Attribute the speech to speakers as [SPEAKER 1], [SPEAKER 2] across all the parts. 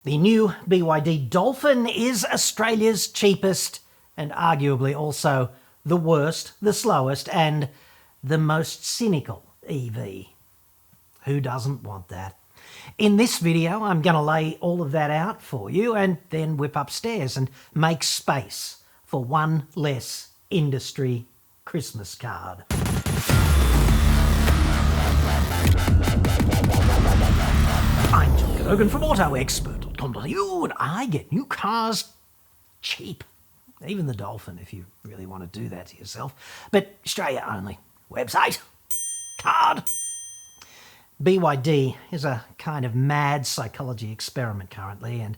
[SPEAKER 1] The new BYD Dolphin is Australia's cheapest and arguably also the worst, the slowest and the most cynical EV. Who doesn't want that? In this video, I'm going to lay all of that out for you and then whip upstairs and make space for one less industry Christmas card. I'm John Cadogan from AutoExpert.com.au and I get new cars cheap. Even the Dolphin, if you really want to do that to yourself. But Australia only. Website. Card. BYD is a kind of mad psychology experiment currently, and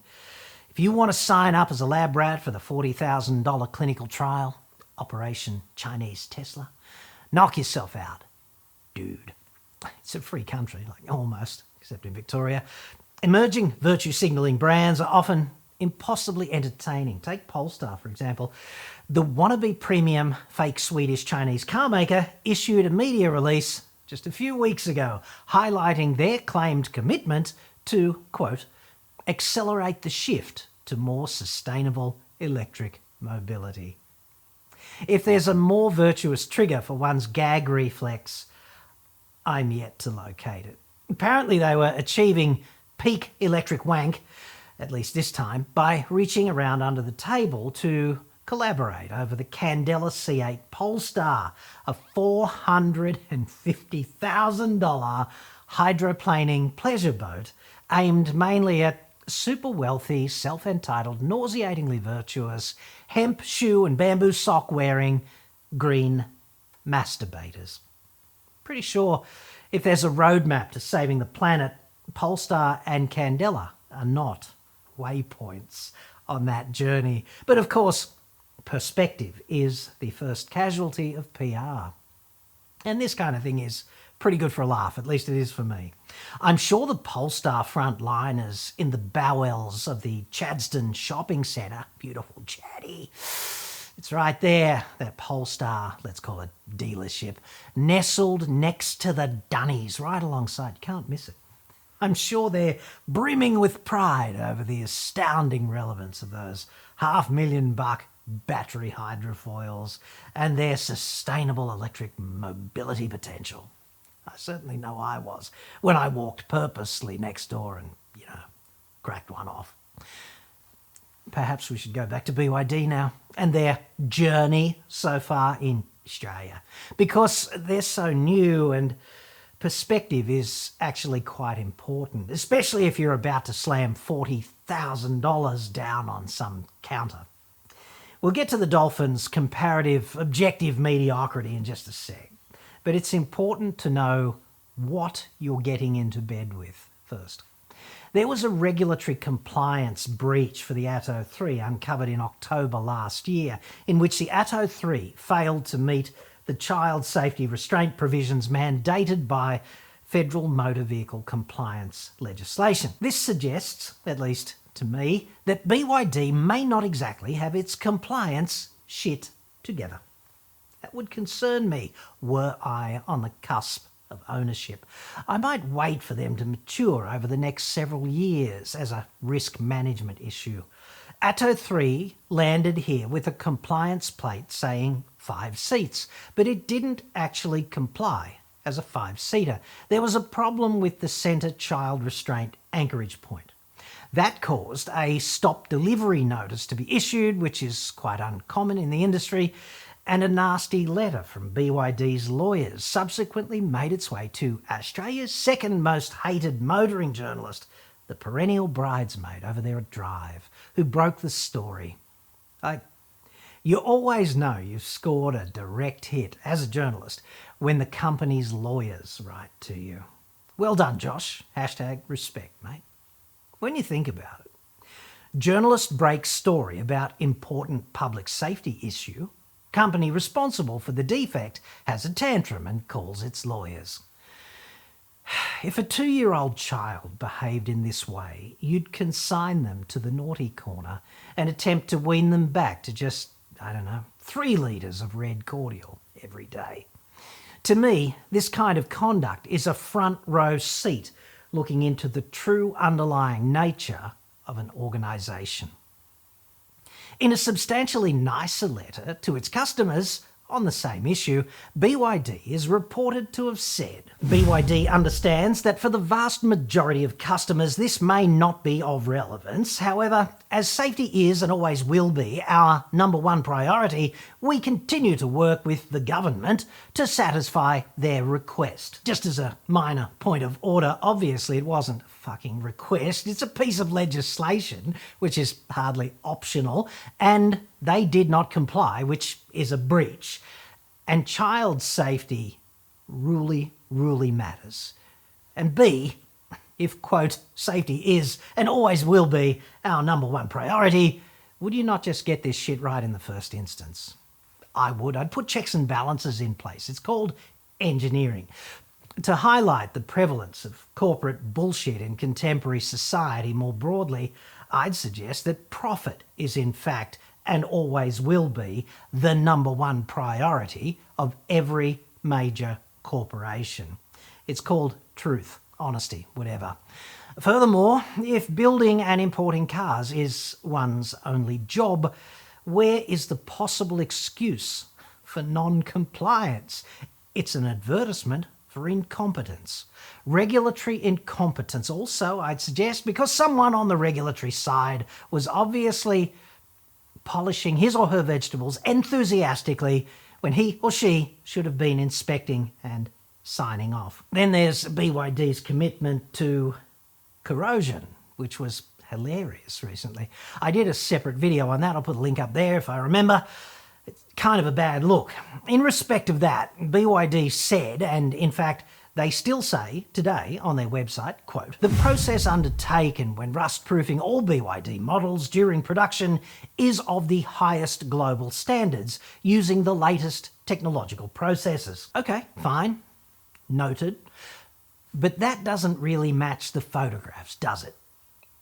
[SPEAKER 1] if you want to sign up as a lab rat for the $40,000 clinical trial, Operation Chinese Tesla, knock yourself out, dude. It's a free country, like almost, except in Victoria. Emerging virtue signalling brands are often impossibly entertaining. Take Polestar, for example. The wannabe premium fake Swedish Chinese car maker issued a media release just a few weeks ago, highlighting their claimed commitment to, quote, accelerate the shift to more sustainable electric mobility. If there's a more virtuous trigger for one's gag reflex, I'm yet to locate it. Apparently they were achieving peak electric wank, at least this time, by reaching around under the table to collaborate over the Candela C8 Polestar, a $450,000 hydroplaning pleasure boat aimed mainly at super wealthy, self-entitled, nauseatingly virtuous, hemp, shoe and bamboo sock wearing green masturbators. Pretty sure if there's a roadmap to saving the planet, Polestar and Candela are not waypoints on that journey. But of course, perspective is the first casualty of PR. And this kind of thing is pretty good for a laugh, at least it is for me. I'm sure the Polestar frontliners in the bowels of the Chadstone shopping centre, beautiful Chatty, it's right there, that Polestar, let's call it dealership, nestled next to the Dunnies, right alongside, you can't miss it. I'm sure they're brimming with pride over the astounding relevance of those $500,000 battery hydrofoils and their sustainable electric mobility potential. I certainly know I was when I walked purposely next door and, cracked one off. Perhaps we should go back to BYD now and their journey so far in Australia, because they're so new and perspective is actually quite important, especially if you're about to slam $40,000 down on some counter. We'll get to the Dolphin's comparative objective mediocrity in just a sec, but it's important to know what you're getting into bed with first. There was a regulatory compliance breach for the Atto 3 uncovered in October last year, in which the Atto 3 failed to meet the child safety restraint provisions mandated by federal motor vehicle compliance legislation. This suggests, at least to me, that BYD may not exactly have its compliance shit together. That would concern me were I on the cusp of ownership. I might wait for them to mature over the next several years as a risk management issue. Atto 3 landed here with a compliance plate saying 5 seats, but it didn't actually comply as a 5-seater. There was a problem with the centre child restraint anchorage point. That caused a stop delivery notice to be issued, which is quite uncommon in the industry, and a nasty letter from BYD's lawyers subsequently made its way to Australia's second most hated motoring journalist, the perennial bridesmaid over there at Drive, who broke the story. You always know you've scored a direct hit as a journalist when the company's lawyers write to you. Well done, Josh. #respect, mate. When you think about it, journalist breaks story about important public safety issue, company responsible for the defect has a tantrum and calls its lawyers. If a 2-year-old child behaved in this way, you'd consign them to the naughty corner and attempt to wean them back to just, 3 litres of red cordial every day. To me, this kind of conduct is a front row seat looking into the true underlying nature of an organisation. In a substantially nicer letter to its customers on the same issue, BYD is reported to have said, BYD understands that for the vast majority of customers this may not be of relevance. However, as safety is and always will be our number one priority, we continue to work with the government to satisfy their request. Just as a minor point of order, obviously it wasn't a fucking request, it's a piece of legislation, which is hardly optional, and they did not comply, which is a breach. And child safety really matters. And B, if, quote, safety is and always will be our number one priority, would you not just get this shit right in the first instance? I would. I'd put checks and balances in place. It's called engineering. To highlight the prevalence of corporate bullshit in contemporary society more broadly, I'd suggest that profit is in fact and always will be the number one priority of every major corporation. It's called truth, honesty, whatever. Furthermore, if building and importing cars is one's only job, where is the possible excuse for non-compliance? It's an advertisement for incompetence. Regulatory incompetence also, I'd suggest, because someone on the regulatory side was obviously polishing his or her vegetables enthusiastically when he or she should have been inspecting and signing off. Then there's BYD's commitment to corrosion, which was hilarious recently. I did a separate video on that. I'll put a link up there if I remember. It's kind of a bad look. In respect of that, BYD said, and in fact they still say today on their website, quote, the process undertaken when rust-proofing all BYD models during production is of the highest global standards using the latest technological processes. Okay, fine, noted. But that doesn't really match the photographs, does it?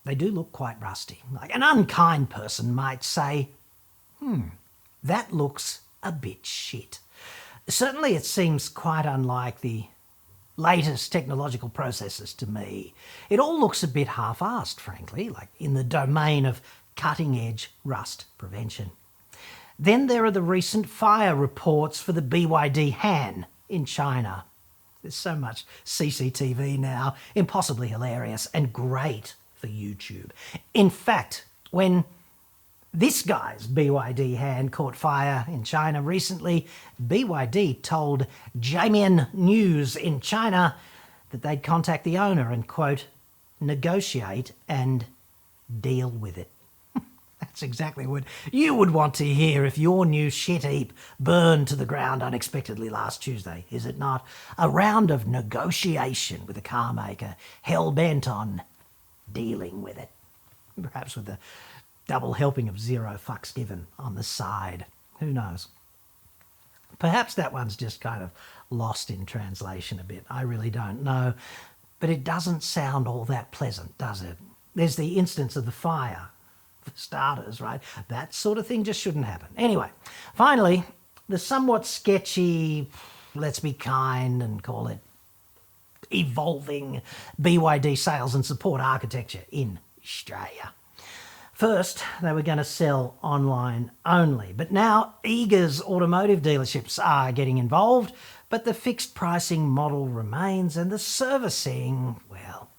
[SPEAKER 1] They do look quite rusty. Like an unkind person might say, that looks a bit shit. Certainly it seems quite unlike the latest technological processes to me. It all looks a bit half-assed, frankly, like in the domain of cutting-edge rust prevention. Then there are the recent fire reports for the BYD Han in China. There's so much CCTV now, impossibly hilarious and great for YouTube. In fact, when this guy's BYD Han caught fire in China recently, BYD told Jamian News in China that they'd contact the owner and, quote, negotiate and deal with it. That's exactly what you would want to hear if your new shit heap burned to the ground unexpectedly last Tuesday, is it not? A round of negotiation with a car maker, hell-bent on dealing with it. Perhaps with a double helping of zero fucks given on the side. Who knows? Perhaps that one's just kind of lost in translation a bit. I really don't know. But it doesn't sound all that pleasant, does it? There's the instance of the fire, for starters, right? That sort of thing just shouldn't happen. Anyway, finally, the somewhat sketchy, let's be kind and call it evolving BYD sales and support architecture in Australia. First, they were going to sell online only, but now Eagers automotive dealerships are getting involved, but the fixed pricing model remains, and the servicing, well,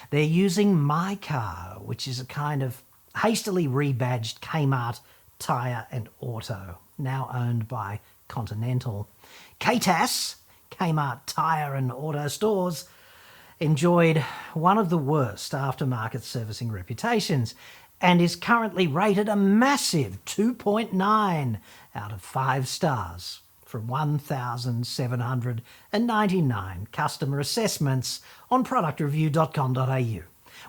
[SPEAKER 1] they're using My Car, which is a kind of hastily rebadged Kmart Tyre and Auto, now owned by Continental. KTAS, Kmart Tyre and Auto stores, enjoyed one of the worst aftermarket servicing reputations, and is currently rated a massive 2.9 out of 5 stars from 1,799 customer assessments on productreview.com.au,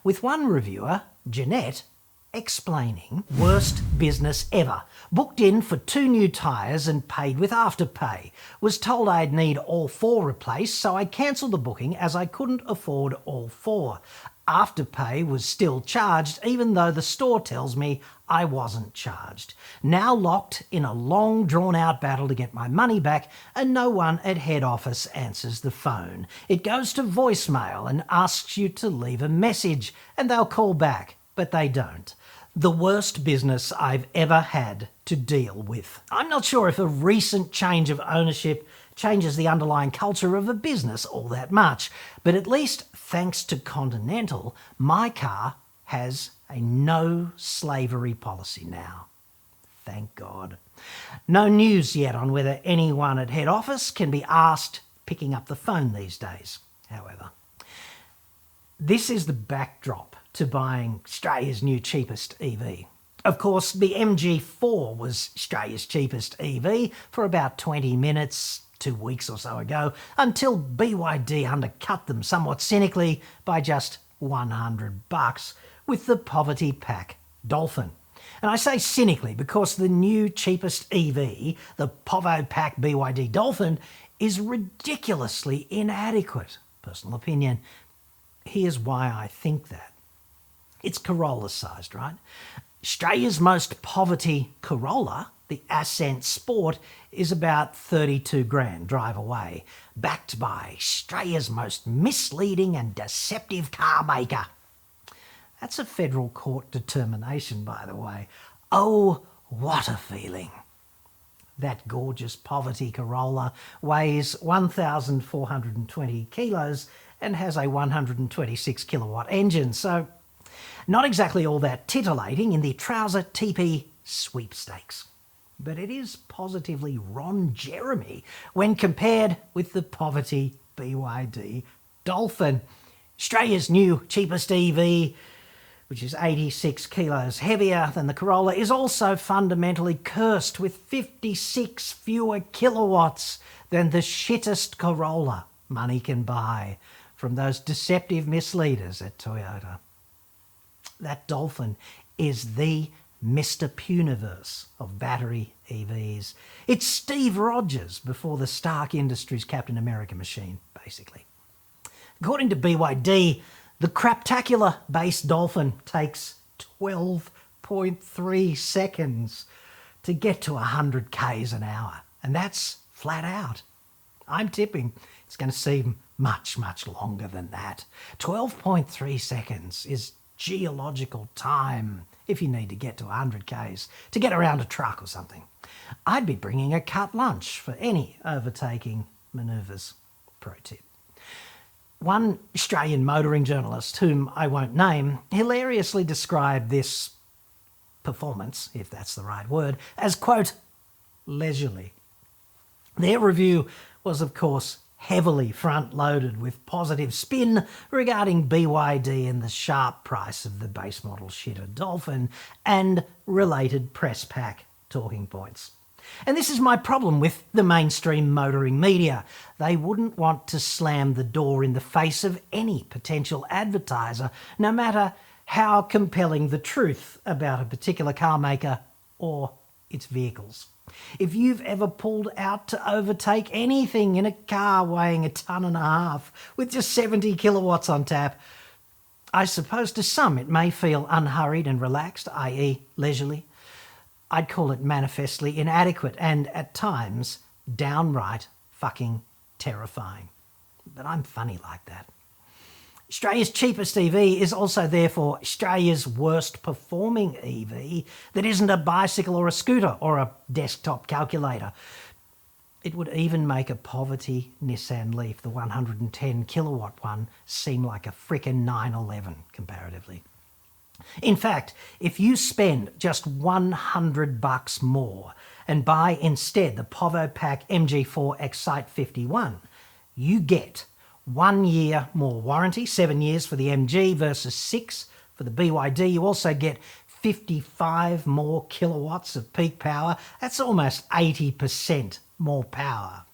[SPEAKER 1] with one reviewer, Jeanette, explaining, worst business ever. Booked in for 2 new tyres and paid with Afterpay. Was told I'd need all 4 replaced, so I cancelled the booking as I couldn't afford all 4. Afterpay was still charged, even though the store tells me I wasn't charged. Now locked in a long, drawn-out battle to get my money back, and no one at head office answers the phone. It goes to voicemail and asks you to leave a message, and they'll call back, but they don't. The worst business I've ever had to deal with. I'm not sure if a recent change of ownership changes the underlying culture of a business all that much, but at least thanks to Continental, my car has a no slavery policy now. Thank God. No news yet on whether anyone at head office can be asked picking up the phone these days, however. This is the backdrop to buying Australia's new cheapest EV. Of course, the MG4 was Australia's cheapest EV for about 20 minutes, 2 weeks or so ago, until BYD undercut them somewhat cynically by just $100 with the poverty pack Dolphin. And I say cynically because the new cheapest EV, the Povo Pack BYD Dolphin, is ridiculously inadequate. Personal opinion. Here's why I think that. It's Corolla-sized, right? Australia's most poverty Corolla, the Ascent Sport, is about 32 grand drive away, backed by Australia's most misleading and deceptive car maker. That's a federal court determination, by the way. Oh, what a feeling. That gorgeous poverty Corolla weighs 1,420 kilos and has a 126 kilowatt engine, so not exactly all that titillating in the trouser TP sweepstakes. But it is positively Ron Jeremy when compared with the poverty BYD Dolphin. Australia's new cheapest EV, which is 86 kilos heavier than the Corolla, is also fundamentally cursed with 56 fewer kilowatts than the shittest Corolla money can buy from those deceptive misleaders at Toyota. That Dolphin is the Mr. Puniverse of battery EVs. It's Steve Rogers before the Stark Industries Captain America machine, basically. According to BYD, the craptacular base Dolphin takes 12.3 seconds to get to 100 k's an hour, and that's flat out. I'm tipping it's going to seem much, much longer than that. 12.3 seconds is geological time if you need to get to 100 k's to get around a truck or something. I'd be bringing a cut lunch for any overtaking manoeuvres. Pro tip. One Australian motoring journalist, whom I won't name, hilariously described this performance, if that's the right word, as, quote, leisurely. Their review was, of course, heavily front-loaded with positive spin regarding BYD and the sharp price of the base model shitter Dolphin and related press pack talking points. And this is my problem with the mainstream motoring media. They wouldn't want to slam the door in the face of any potential advertiser, no matter how compelling the truth about a particular car maker or its vehicles. If you've ever pulled out to overtake anything in a car weighing 1.5 tons with just 70 kilowatts on tap, I suppose to some it may feel unhurried and relaxed, i.e. leisurely. I'd call it manifestly inadequate and, at times, downright fucking terrifying. But I'm funny like that. Australia's cheapest EV is also therefore Australia's worst performing EV that isn't a bicycle or a scooter or a desktop calculator. It would even make a poverty Nissan Leaf, the 110 kilowatt one, seem like a frickin' 911 comparatively. In fact, if you spend just $100 more and buy instead the Povo Pack MG4 Excite 51, you get 1 year more warranty, 7 years for the MG versus 6 for the BYD. You also get 55 more kilowatts of peak power. That's almost 80% more power.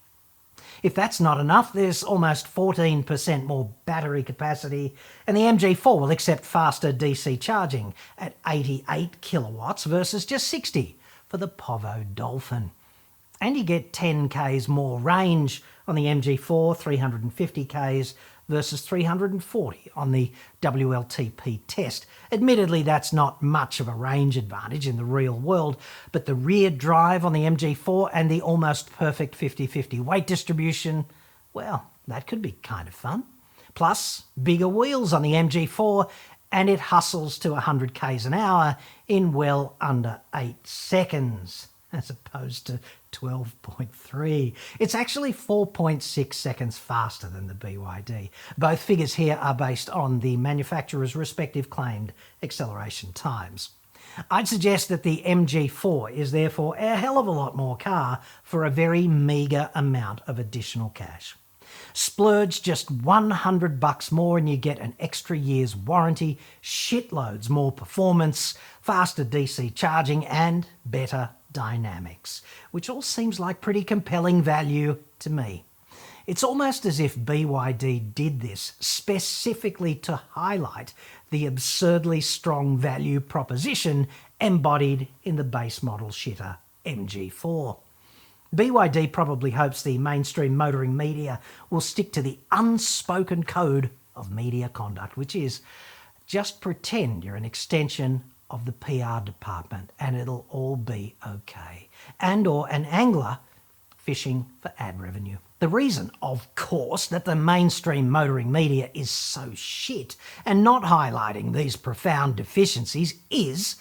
[SPEAKER 1] If that's not enough, there's almost 14% more battery capacity, and the MG4 will accept faster DC charging at 88 kilowatts versus just 60 for the Povo Dolphin. And you get 10 k's more range on the MG4, 350 k's versus 340 on the WLTP test. Admittedly, that's not much of a range advantage in the real world, but the rear drive on the MG4 and the almost perfect 50-50 weight distribution, well, that could be kind of fun. Plus, bigger wheels on the MG4 and it hustles to 100 k's an hour in well under 8 seconds, as opposed to 12.3. It's actually 4.6 seconds faster than the BYD. Both figures here are based on the manufacturer's respective claimed acceleration times. I'd suggest that the MG4 is therefore a hell of a lot more car for a very meagre amount of additional cash. Splurge just $100 more and you get an extra year's warranty, shitloads more performance, faster DC charging and better dynamics, which all seems like pretty compelling value to me. It's almost as if BYD did this specifically to highlight the absurdly strong value proposition embodied in the base model shitter MG4. BYD probably hopes the mainstream motoring media will stick to the unspoken code of media conduct, which is just pretend you're an extension of the PR department and it'll all be okay. And or an angler fishing for ad revenue. The reason, of course, that the mainstream motoring media is so shit and not highlighting these profound deficiencies is,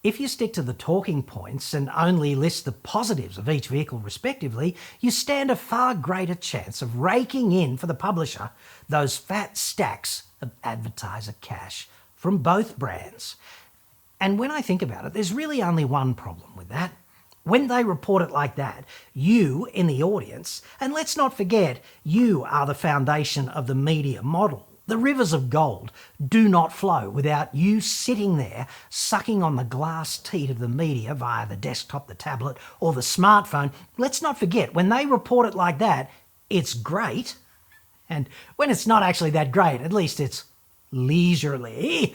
[SPEAKER 1] if you stick to the talking points and only list the positives of each vehicle respectively, you stand a far greater chance of raking in for the publisher those fat stacks of advertiser cash from both brands. And when I think about it, there's really only one problem with that. When they report it like that, you in the audience, and let's not forget, you are the foundation of the media model. The rivers of gold do not flow without you sitting there sucking on the glass teat of the media via the desktop, the tablet, or the smartphone. Let's not forget, when they report it like that, it's great. And when it's not actually that great, at least it's leisurely.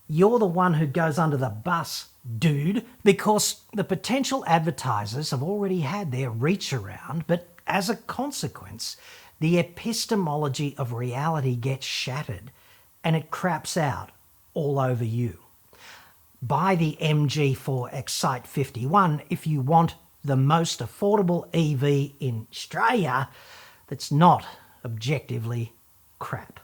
[SPEAKER 1] You're the one who goes under the bus, dude, because the potential advertisers have already had their reach around, but as a consequence, the epistemology of reality gets shattered and it craps out all over you. Buy the MG4 Excite 51 if you want the most affordable EV in Australia that's not objectively crap.